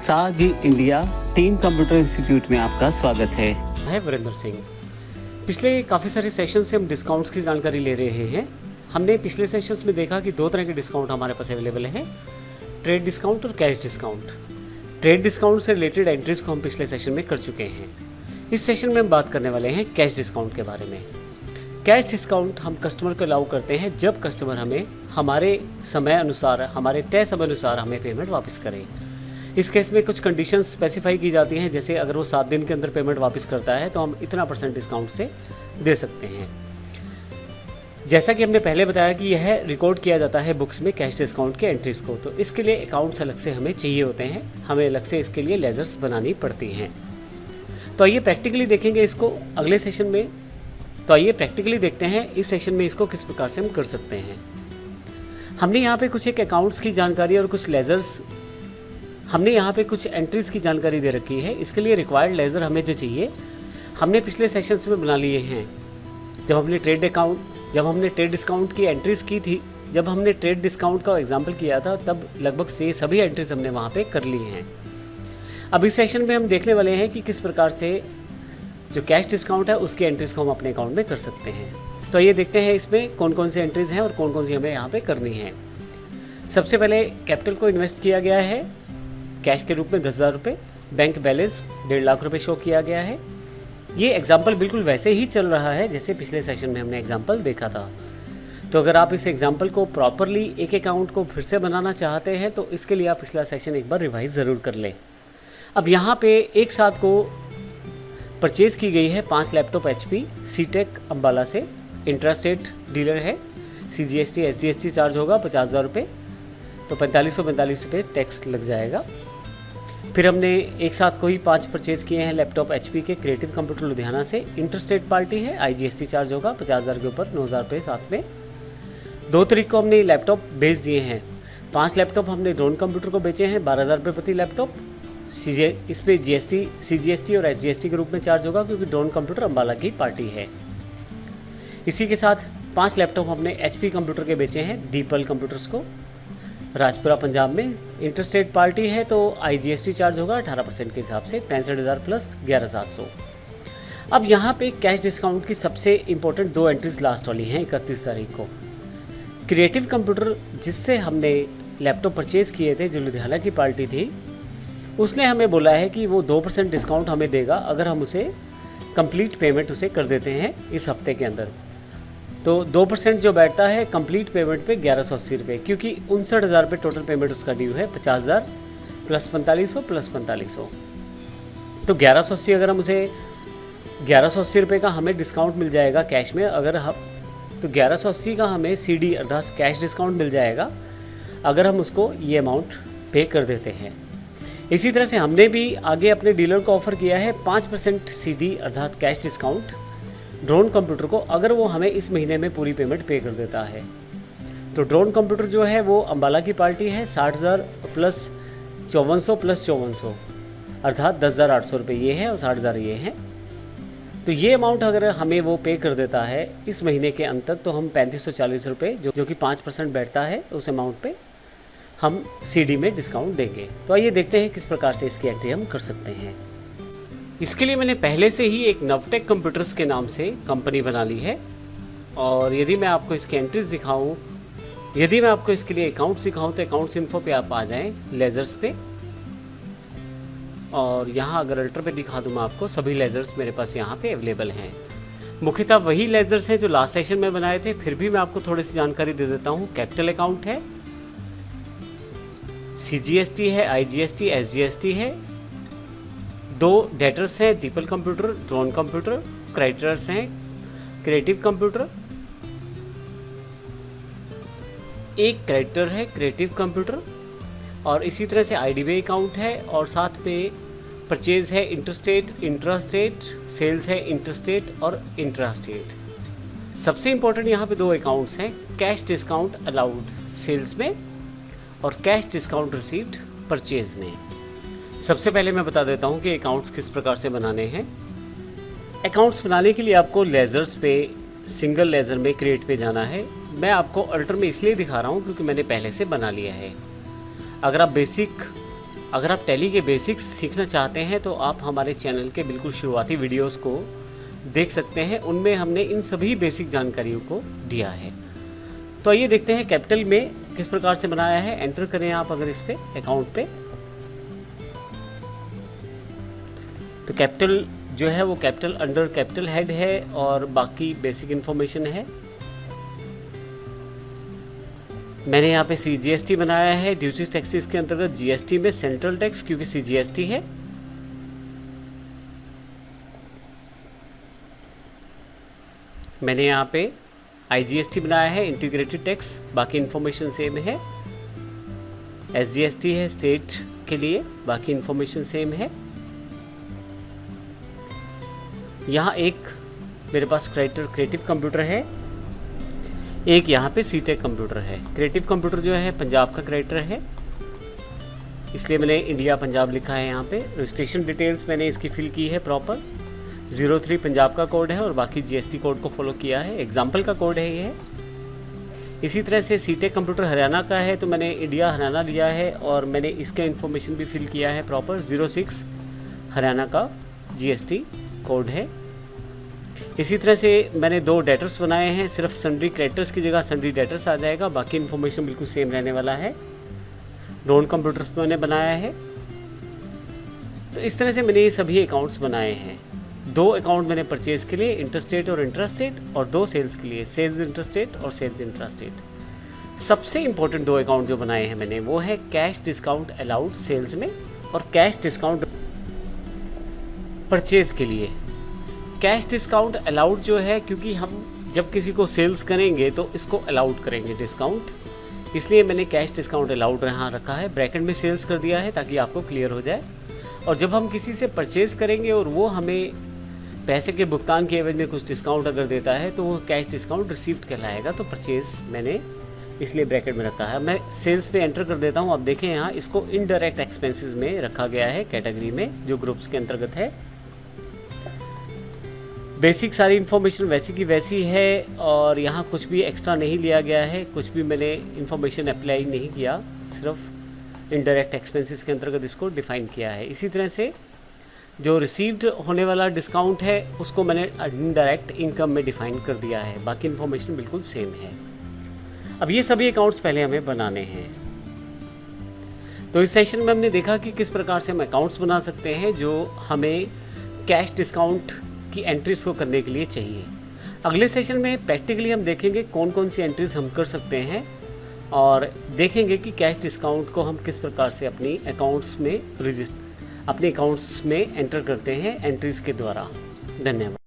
साजी India team computer institute में आपका स्वागत है। मैं वीरेंद्र सिंह। पिछले काफ़ी सारे सेशन से हम डिस्काउंट्स की जानकारी ले रहे हैं। हमने पिछले सेशंस में देखा कि दो तरह के डिस्काउंट हमारे पास अवेलेबल है, ट्रेड डिस्काउंट और कैश डिस्काउंट। ट्रेड डिस्काउंट से रिलेटेड एंट्रीज को हम पिछले सेशन में कर चुके हैं। इस सेशन में हम बात करने वाले हैं कैश डिस्काउंट के बारे में। कैश डिस्काउंट हम कस्टमर को अलाउ करते हैं जब कस्टमर हमें हमारे समय अनुसार, हमारे तय समय अनुसार हमें पेमेंट वापस करे। इस केस में कुछ कंडीशंस स्पेसिफाई की जाती हैं, जैसे अगर वो 7 दिन के अंदर पेमेंट वापस करता है तो हम इतना % डिस्काउंट से दे सकते हैं। जैसा कि हमने पहले बताया कि यह रिकॉर्ड किया जाता है बुक्स में कैश डिस्काउंट के एंट्रीज़ को, तो इसके लिए अकाउंट्स अलग से हमें चाहिए होते हैं, हमें अलग से इसके लिए लेजर्स बनानी पड़ती हैं। तो आइए प्रैक्टिकली देखेंगे इसको अगले सेशन में। तो आइए प्रैक्टिकली देखते हैं इस सेशन में इसको किस प्रकार से हम कर सकते हैं। हमने यहाँ पे कुछ एक अकाउंट्स की जानकारी और कुछ लेजर्स, हमने यहाँ पे कुछ एंट्रीज़ की जानकारी दे रखी है। इसके लिए रिक्वायर्ड लेज़र हमें जो चाहिए हमने पिछले सेशंस में बना लिए हैं। जब हमने ट्रेड डिस्काउंट की एंट्रीज़ की थी, जब हमने ट्रेड डिस्काउंट का एग्जांपल किया था, तब लगभग से सभी एंट्रीज़ हमने वहाँ पे कर ली हैं। अब इस सेशन में हम देखने वाले हैं कि किस प्रकार से जो कैश डिस्काउंट है उसकी एंट्रीज़ को हम अपने अकाउंट में कर सकते हैं। तो ये देखते हैं इसमें कौन कौन सी एंट्रीज़ हैं और कौन कौन सी हमें यहाँ पे करनी है। सबसे पहले कैपिटल को इन्वेस्ट किया गया है कैश के रूप में 10,000 रुपये। बैंक बैलेंस 1.5 लाख रुपये शो किया गया है। ये एग्जाम्पल बिल्कुल वैसे ही चल रहा है जैसे पिछले सेशन में हमने एग्जाम्पल देखा था। तो अगर आप इस एग्जाम्पल को प्रॉपरली एक अकाउंट को फिर से बनाना चाहते हैं तो इसके लिए आप पिछला सेशन एक बार रिवाइज ज़रूर कर लें। अब यहाँ पे एक साथ को परचेज़ की गई है 5 लैपटॉप HP सीटेक अम्बाला से। इंट्रास्टेट डीलर है। CGST SGST चार्ज होगा 50,000 रुपये, तो 4545 रुपये टैक्स लग जाएगा। फिर हमने एक साथ कोई 5 परचेज़ किए हैं लैपटॉप HP के क्रिएटिव कंप्यूटर लुधियाना से। इंटरस्टेट पार्टी है। IGST चार्ज होगा 50,000 के ऊपर 9,000 रुपये साथ में। 2 तारीख को हमने लैपटॉप बेच दिए हैं। 5 लैपटॉप हमने ड्रोन कंप्यूटर को बेचे हैं 12,000 रुपये प्रति लैपटॉप। इस पर CGST और SGST के रूप में चार्ज होगा क्योंकि ड्रोन कंप्यूटर अम्बाला की पार्टी है। इसी के साथ 5 लैपटॉप हमने HP कंप्यूटर के बेचे हैं दीपल कंप्यूटर्स को, राजपुरा पंजाब में। इंटरस्टेट पार्टी है तो IGST चार्ज होगा 18% के हिसाब से 65,000 प्लस 11,700। अब यहाँ पे कैश डिस्काउंट की सबसे इम्पोर्टेंट 2 एंट्रीज लास्ट वाली हैं 31 तारीख को। क्रिएटिव कंप्यूटर जिससे हमने लैपटॉप परचेज़ किए थे, जो लुधियाना की पार्टी थी, उसने हमें बोला है कि वो 2% डिस्काउंट हमें देगा अगर हम उसे कंप्लीट पेमेंट उसे कर देते हैं इस हफ्ते के अंदर। तो 2% जो बैठता है कंप्लीट पेमेंट पे 1180 रुपये, क्योंकि 59,000 रुपये टोटल पेमेंट उसका ड्यू है। 50,000 प्लस 4500 प्लस 4500, तो 1180। अगर हम उसे 1180 रुपये का हमें डिस्काउंट मिल जाएगा कैश में, अगर हम तो 1180 का हमें CD अर्थात कैश डिस्काउंट मिल जाएगा अगर हम उसको ये अमाउंट पे कर देते हैं। इसी तरह से हमने भी आगे अपने डीलर को ऑफ़र किया है 5% CD अर्थात कैश डिस्काउंट ड्रोन कंप्यूटर को, अगर वो हमें इस महीने में पूरी पेमेंट पे कर देता है। तो ड्रोन कंप्यूटर जो है वो अम्बाला की पार्टी है। 60,000 प्लस 5400 प्लस 5400 अर्थात 10,800 रुपये ये है और 60,000 ये हैं। तो ये अमाउंट अगर हमें वो पे कर देता है इस महीने के अंत तक, तो हम 3540 रुपये जो कि 5% बैठता है उस अमाउंट पे हम CD में डिस्काउंट देंगे। तो आइए देखते हैं किस प्रकार से इसकी एंट्री हम कर सकते हैं। इसके लिए मैंने पहले से ही एक नवटेक कंप्यूटर्स के नाम से कंपनी बना ली है, और यदि मैं आपको इसकी एंट्रीज दिखाऊं, यदि मैं आपको इसके लिए अकाउंट्स दिखाऊं तो अकाउंट्स इन्फो पे आप आ जाएं, लेजर्स पे, और यहाँ अगर अल्टर पे दिखा दूँ मैं आपको, सभी लेजर्स मेरे पास यहाँ पे अवेलेबल हैं। मुख्यतः वही लेजर्स हैं जो लास्ट सेशन में बनाए थे, फिर भी मैं आपको थोड़ी सी जानकारी दे देता हूँ। कैपिटल अकाउंट है, CGST है, IGST SGST है, 2 डेटर्स हैं the people computer drone computer, creditors हैं क्रिएटिव कंप्यूटर, एक क्रेडिटर है क्रिएटिव कंप्यूटर, और इसी तरह से IDB अकाउंट है, और साथ में परचेज है इंटरस्टेट, इंट्रास्टेट, सेल्स है इंटरस्टेट और इंट्रास्टेट। सबसे इम्पोर्टेंट यहाँ पे 2 अकाउंट्स हैं, कैश डिस्काउंट अलाउड सेल्स में और कैश डिस्काउंट रिसीव्ड परचेज में। सबसे पहले मैं बता देता हूँ कि अकाउंट्स किस प्रकार से बनाने हैं। अकाउंट्स बनाने के लिए आपको लेजर्स पे, सिंगल लेजर में क्रिएट पे जाना है। मैं आपको अल्टर में इसलिए दिखा रहा हूँ क्योंकि मैंने पहले से बना लिया है। अगर आप बेसिक अगर आप टैली के बेसिक्स सीखना चाहते हैं तो आप हमारे चैनल के बिल्कुल शुरुआती वीडियोस को देख सकते हैं, उनमें हमने इन सभी बेसिक जानकारियों को दिया है। तो आइए देखते हैं कैपिटल में किस प्रकार से बनाया है। एंटर करें आप अगर इस पे अकाउंट पे, तो कैपिटल जो है वो कैपिटल अंडर कैपिटल हेड है और बाकी बेसिक इन्फॉर्मेशन है। मैंने यहाँ पे CGST बनाया है, ड्यूटीज टैक्सेस के अंतर्गत GST में सेंट्रल टैक्स, क्योंकि CGST है। मैंने यहाँ पे IGST बनाया है, इंटीग्रेटेड टैक्स, बाकी इन्फॉर्मेशन सेम है। SGST है स्टेट के लिए, बाकी इन्फॉर्मेशन सेम है। यहाँ एक मेरे पास क्रिएटिव कंप्यूटर है, एक यहाँ पे CTEC कंप्यूटर है। क्रिएटिव कंप्यूटर जो है पंजाब का क्रिएटर है, इसलिए मैंने इंडिया पंजाब लिखा है। यहाँ पे रजिस्ट्रेशन डिटेल्स मैंने इसकी फिल की है प्रॉपर। 03 पंजाब का कोड है और बाकी GST कोड को फॉलो किया है। एग्जाम्पल का कोड है ये। इसी तरह से CTEC कंप्यूटर हरियाणा का है, तो मैंने इंडिया हरियाणा लिया है और मैंने इसका इन्फॉर्मेशन भी फिल किया है प्रॉपर। 06 हरियाणा का GST कोड है। इसी तरह से मैंने 2 डेटर्स बनाए हैं, सिर्फ सन्ड्री क्रेडिटर्स की जगह सन्ड्री डेटर्स आ जाएगा, बाकी इन्फॉर्मेशन बिल्कुल सेम रहने वाला है। नॉन कंप्यूटर्स मैंने बनाया है। तो इस तरह से मैंने ये सभी अकाउंट्स बनाए हैं। 2 अकाउंट मैंने परचेज के लिए, इंटरस्टेट और इंट्रास्टेट, और 2 सेल्स के लिए, सेल्स इंटरस्टेट और सेल्स इंट्रास्टेट। सबसे इंपॉर्टेंट 2 अकाउंट जो बनाए हैं मैंने वो है कैश डिस्काउंट अलाउड सेल्स में और कैश डिस्काउंट परचेज के लिए। कैश डिस्काउंट अलाउड जो है, क्योंकि हम जब किसी को सेल्स करेंगे तो इसको अलाउड करेंगे डिस्काउंट, इसलिए मैंने कैश डिस्काउंट अलाउड यहाँ रखा है। ब्रैकेट में सेल्स कर दिया है ताकि आपको क्लियर हो जाए। और जब हम किसी से परचेज करेंगे और वो हमें पैसे के भुगतान के एवज में कुछ डिस्काउंट अगर देता है तो वो कैश डिस्काउंट रिसीव्ड कहलाएगा। तो परचेज मैंने इसलिए ब्रैकेट में रखा है। मैं सेल्स पे एंटर कर देता हूँ। आप देखें यहाँ इसको इनडायरेक्ट एक्सपेंसेस में रखा गया है कैटेगरी में, जो ग्रुप्स के अंतर्गत है। बेसिक सारी इन्फॉर्मेशन वैसी की वैसी है और यहाँ कुछ भी एक्स्ट्रा नहीं लिया गया है, कुछ भी मैंने इन्फॉर्मेशन अप्लाई नहीं किया, सिर्फ इनडायरेक्ट एक्सपेंसेस के अंतर्गत इसको डिफाइन किया है। इसी तरह से जो रिसीव्ड होने वाला डिस्काउंट है उसको मैंने इनडायरेक्ट इनकम में डिफाइन कर दिया है, बाकी इन्फॉर्मेशन बिल्कुल सेम है। अब ये सभी अकाउंट्स पहले हमें बनाने हैं। तो इस सेशन में हमने देखा कि किस प्रकार से हम अकाउंट्स बना सकते हैं जो हमें कैश डिस्काउंट की एंट्रीज को करने के लिए चाहिए। अगले सेशन में प्रैक्टिकली हम देखेंगे कौन कौन सी एंट्रीज हम कर सकते हैं और देखेंगे कि कैश डिस्काउंट को हम किस प्रकार से अपनी अकाउंट्स में एंटर करते हैं एंट्रीज के द्वारा। धन्यवाद।